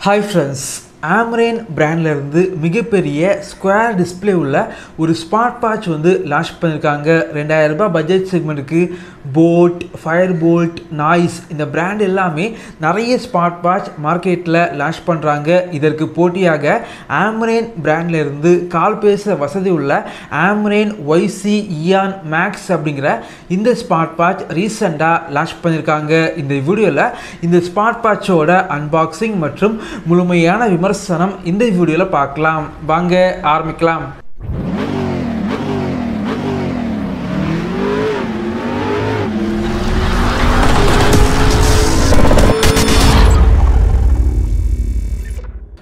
Hi friends, Ambrane brand இருந்து மிகப்பெரிய square display உள்ள ஒரு ஸ்மார்ட் வாட்ச் வந்து லான்ச் பண்ணிருக்காங்க. 2000 ரூபாய் பட்ஜெட் செக்மெண்ட்க்கு போட், ஃபயர்போல்ட், நாய்ஸ் இந்த பிராண்ட் எல்லாமே நிறைய ஸ்மார்ட் வாட்ச் மார்க்கெட்டில் லான்ச் பண்ணுறாங்க. இதற்கு போட்டியாக Ambrane பிராண்டில் இருந்து கால் பேச வசதி உள்ள Ambrane Wise Eon Max அப்படிங்கிற இந்த ஸ்மார்ட் வாட்ச் ரீசெண்டாக லான்ச் பண்ணியிருக்காங்க. இந்த வீடியோவில் இந்த ஸ்மார்ட் வாட்சோட அன்பாக்சிங் மற்றும் முழுமையான விமர்சனம் இந்த வீடியோவில் பார்க்கலாம். வாங்க ஆரம்பிக்கலாம்.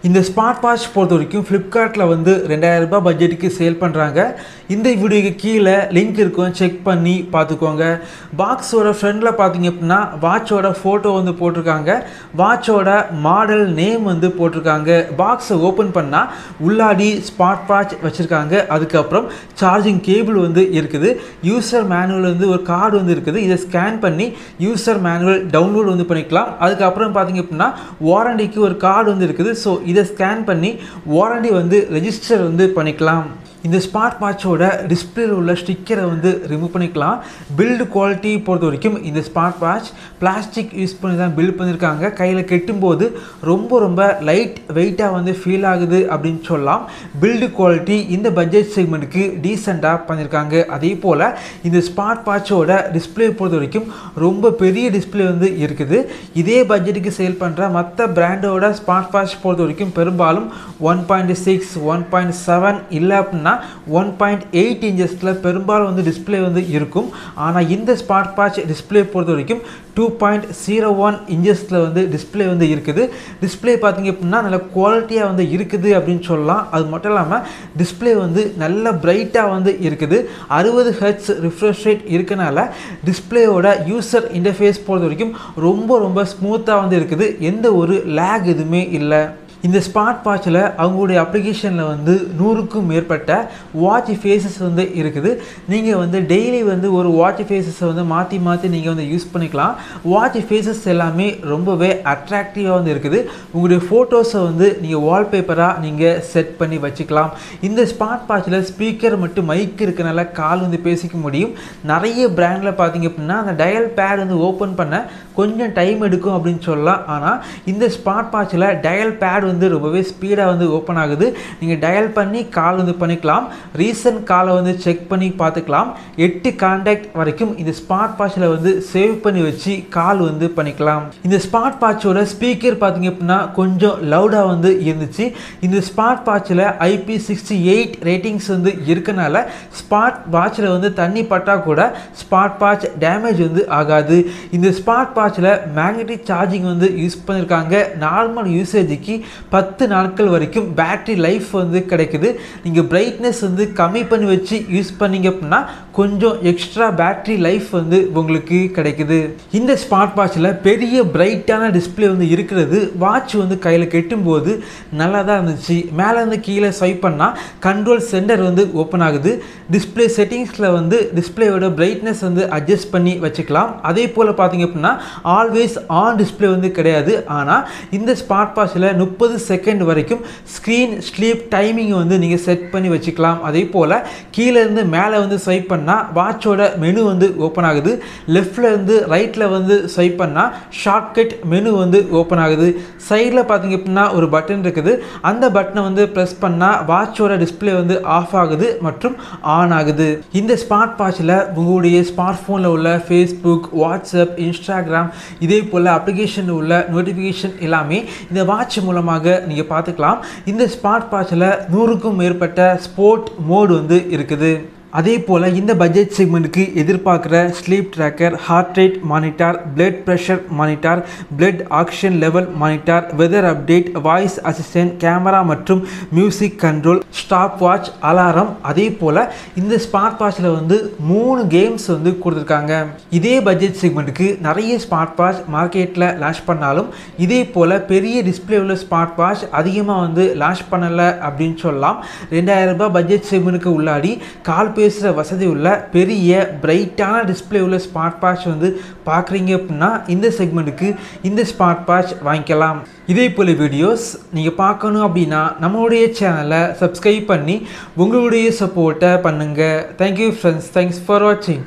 இந்த ஸ்மார்ட் வாட்ச் பொறுத்த வரைக்கும் ஃப்ளிப்கார்ட்டில் வந்து 2000 ரூபாய் பட்ஜெட்டுக்கு சேல் பண்ணுறாங்க. இந்த வீடியோக்கு கீழே லிங்க் இருக்கும், செக் பண்ணி பார்த்துக்கோங்க. பாக்ஸோட ஃப்ரண்டில் பார்த்தீங்க அப்படின்னா வாட்சோட ஃபோட்டோ வந்து போட்டிருக்காங்க, வாட்சோட மாடல் நேம் வந்து போட்டிருக்காங்க. பாக்ஸை ஓப்பன் பண்ணால் உள்ளாடி ஸ்மார்ட் வாட்ச் வச்சுருக்காங்க. அதுக்கப்புறம் சார்ஜிங் கேபிள் வந்து இருக்குது. யூசர் மேனுவல் வந்து ஒரு கார்டு வந்து இருக்குது. இதை ஸ்கேன் பண்ணி யூசர் மேனுவல் டவுன்லோட் வந்து பண்ணிக்கலாம். அதுக்கப்புறம் பார்த்தீங்க அப்படின்னா வாரண்டிக்கு ஒரு கார்டு வந்து இருக்குது. ஸோ இதை ஸ்கேன் பண்ணி வாரண்டி வந்து ரெஜிஸ்டர் வந்து பண்ணிக்கலாம். இந்த ஸ்மார்ட் வாட்சோட டிஸ்பிளேல உள்ள ஸ்டிக்கரை வந்து ரிமூவ் பண்ணிக்கலாம். பில்டு குவாலிட்டி பொறுத்த வரைக்கும் இந்த ஸ்மார்ட் வாட்ச் பிளாஸ்டிக் யூஸ் பண்ணி தான் பில்ட் பண்ணியிருக்காங்க. கையில் கெட்டும்போது ரொம்ப லைட் வெயிட்டாக வந்து ஃபீல் ஆகுது அப்படின்னு சொல்லலாம். பில்டு குவாலிட்டி இந்த பட்ஜெட் செக்மெண்ட்டுக்கு டீசெண்டாக பண்ணியிருக்காங்க. அதே போல் இந்த ஸ்மார்ட் வாட்சோட டிஸ்பிளே பொறுத்த வரைக்கும் ரொம்ப பெரிய டிஸ்பிளே வந்து இருக்குது. இதே பட்ஜெட்டுக்கு சேல் பண்ணுற மற்ற பிராண்டோட ஸ்மார்ட் வாட்ச் பொறுத்த வரைக்கும் பெரும்பாலும் 1.6, 1.7 இல்லை அப்படின்னா 1.8 இன்ச்சஸில் பெரும்பாலும் வந்து டிஸ்பிளே வந்து இருக்கும். ஆனால் இந்த ஸ்மார்ட் வாட்ச் டிஸ்பிளே பொறுத்த வரைக்கும் 2.01 இன்ச்சஸில் வந்து டிஸ்பிளே வந்து இருக்குது. டிஸ்பிளே பார்த்தீங்க அப்படின்னா நல்ல குவாலிட்டியாக வந்து இருக்குது அப்படின்னு சொல்லலாம். அது மட்டும் இல்லாமல் டிஸ்பிளே வந்து நல்ல பிரைட்டாக வந்து இருக்குது. 60 ஹெர்ட்ஸ் ரிஃப்ரெஷ் ரேட் இருக்கனால டிஸ்பிளேயோட யூசர் இன்டர்ஃபேஸ் பொறுத்த வரைக்கும் ரொம்ப ஸ்மூத்தாக வந்து இருக்குது. எந்த ஒரு லேக் எதுவுமே இல்லை. இந்த ஸ்மார்ட் வாட்சில் அவங்களுடைய அப்ளிகேஷனில் வந்து 100க்கும் மேற்பட்ட வாட்ச் ஃபேஸஸ் வந்து இருக்குது. நீங்கள் வந்து டெய்லி வந்து ஒரு வாட்ச் ஃபேஸஸை வந்து மாற்றி நீங்கள் வந்து யூஸ் பண்ணிக்கலாம். வாட்ச் ஃபேஸஸ் எல்லாமே ரொம்பவே அட்ராக்டிவாக வந்து இருக்குது. உங்களுடைய ஃபோட்டோஸை வந்து நீங்கள் வால்பேப்பராக நீங்கள் செட் பண்ணி வச்சுக்கலாம். இந்த ஸ்மார்ட் வாட்சில் ஸ்பீக்கர் மற்றும் மைக் இருக்கனால கால் வந்து பேசிக்க முடியும். நிறைய பிராண்டில் பார்த்தீங்க அப்படின்னா அந்த டயல் பேட் வந்து ஓப்பன் பண்ண கொஞ்சம் டைம் எடுக்கும் அப்படின்னு சொல்லலாம். ஆனால் இந்த ஸ்மார்ட் வாட்சில் டயல் பேட் வந்து ரொம்பவே ஸ்பீடாக வந்து ஓப்பன் ஆகுது. நீங்கள் டயல் பண்ணி கால் வந்து பண்ணிக்கலாம். ரீசன்ட் காலை வந்து செக் பண்ணி பார்த்துக்கலாம். 8 கான்டாக்ட் வரைக்கும் இந்த ஸ்மார்ட் வாட்சில் வந்து சேவ் பண்ணி வச்சு கால் வந்து பண்ணிக்கலாம். இந்த ஸ்மார்ட் வாட்சோட ஸ்பீக்கர் பார்த்தீங்க அப்படின்னா கொஞ்சம் லவுடாக வந்து இருந்துச்சு. இந்த ஸ்மார்ட் வாட்சில் IP68 ரேட்டிங்ஸ் வந்து இருக்கனால ஸ்மார்ட் வாட்சில் வந்து தண்ணி பட்டா கூட ஸ்மார்ட் வாட்ச் டேமேஜ் வந்து ஆகாது. இந்த ஸ்மார்ட் வாட்சில் மேக்னெட்டிக் சார்ஜிங் வந்து யூஸ் பண்ணியிருக்காங்க. நார்மல் யூசேஜுக்கு 10 நாட்கள் வரைக்கும் பேட்டரி லைஃப் வந்து கிடைக்குது. நீங்கள் பிரைட்னஸ் வந்து கம்மி பண்ணி வச்சு யூஸ் பண்ணீங்க அப்படின்னா கொஞ்சம் எக்ஸ்ட்ரா பேட்டரி லைஃப் வந்து உங்களுக்கு கிடைக்குது. இந்த ஸ்மார்ட் வாட்சில் பெரிய பிரைட்டான டிஸ்பிளே வந்து இருக்கிறது. வாட்ச் வந்து கையில் கெட்டும்போது நல்லா தான் இருந்துச்சு. மேலே வந்து கீழே ஸ்வைப் பண்ணால் கண்ட்ரோல் சென்டர் வந்து ஓப்பன் ஆகுது. டிஸ்பிளே செட்டிங்ஸில் வந்து டிஸ்பிளேயோட பிரைட்னஸ் வந்து அட்ஜஸ்ட் பண்ணி வச்சுக்கலாம். அதே போல் பார்த்தீங்க அப்படின்னா ஆல்வேஸ் ஆன் டிஸ்பிளே வந்து கிடையாது. ஆனால் இந்த ஸ்மார்ட் வாட்சில் 30 செகண்ட் வரைக்கும் ஸ்க்ரீன் ஸ்லீப் டைமிங் வந்து நீங்கள் செட் பண்ணி வச்சுக்கலாம். அதே போல் கீழே இருந்து மேலே வந்து ஸ்வைப் பண்ணால் வாட்சோட மெனு வந்து ஓப்பன் ஆகுது. லெஃப்டில் இருந்து ரைட்டில் வந்து ஸ்வைப் பண்ணால் ஷார்ட்கட் மெனு வந்து ஓப்பன் ஆகுது. சைடில் பார்த்தீங்க அப்படின்னா ஒரு பட்டன் இருக்குது. அந்த பட்டனை வந்து ப்ரெஸ் பண்ணால் வாட்சோட டிஸ்பிளே வந்து ஆஃப் ஆகுது மற்றும் ஆன் ஆகுது. இந்த ஸ்மார்ட் வாட்சில் உங்களுடைய ஸ்மார்ட் ஃபோனில் உள்ள ஃபேஸ்புக், வாட்ஸ்அப், இன்ஸ்டாகிராம் இதே போல் அப்ளிகேஷனில் உள்ள நோட்டிஃபிகேஷன் எல்லாமே இந்த வாட்ச் மூலமாக நீங்கள் பார்த்துக்கலாம். இந்த ஸ்மார்ட் வாட்சில் 100க்கும் மேற்பட்ட ஸ்போர்ட் மோடு வந்து இருக்குது. அதே போல் இந்த பட்ஜெட் செக்மெண்ட்டுக்கு எதிர்பார்க்குற sleep tracker, heart rate monitor, blood pressure monitor, blood oxygen level monitor, weather update, voice assistant, camera மற்றும் music control, stopwatch, alarm. அதே போல் இந்த ஸ்மார்ட் வாட்சில் வந்து 3 கேம்ஸ் வந்து கொடுத்துருக்காங்க. இதே பட்ஜெட் செக்மெண்ட்டுக்கு நிறைய ஸ்மார்ட் வாட்ச் மார்க்கெட்டில் லான்ச் பண்ணாலும் இதே போல் பெரிய டிஸ்பிளே உள்ள ஸ்மார்ட் வாட்ச் அதிகமாக வந்து லான்ச் பண்ணலை அப்படின்னு சொல்லலாம். 2000 ரூபாய் பட்ஜெட் செக்மெண்ட்டுக்கு உள்ளாடி கால் பேசுகிற வசதி உள்ள பெரிய பிரைட்டான டிஸ்பிளே உள்ள ஸ்மார்ட் வாட்ச் வந்து பார்க்குறீங்க அப்படின்னா இந்த செக்மெண்ட்டுக்கு இந்த ஸ்மார்ட் வாட்ச் வாங்கிக்கலாம். இதே போல் வீடியோஸ் நீங்கள் பார்க்கணும் அப்படின்னா நம்மளுடைய சேனலை சப்ஸ்கிரைப் பண்ணி உங்களுடைய சப்போர்ட்டை பண்ணுங்கள். தேங்க்யூ ஃப்ரெண்ட்ஸ், தேங்க்ஸ் ஃபார் வாட்சிங்.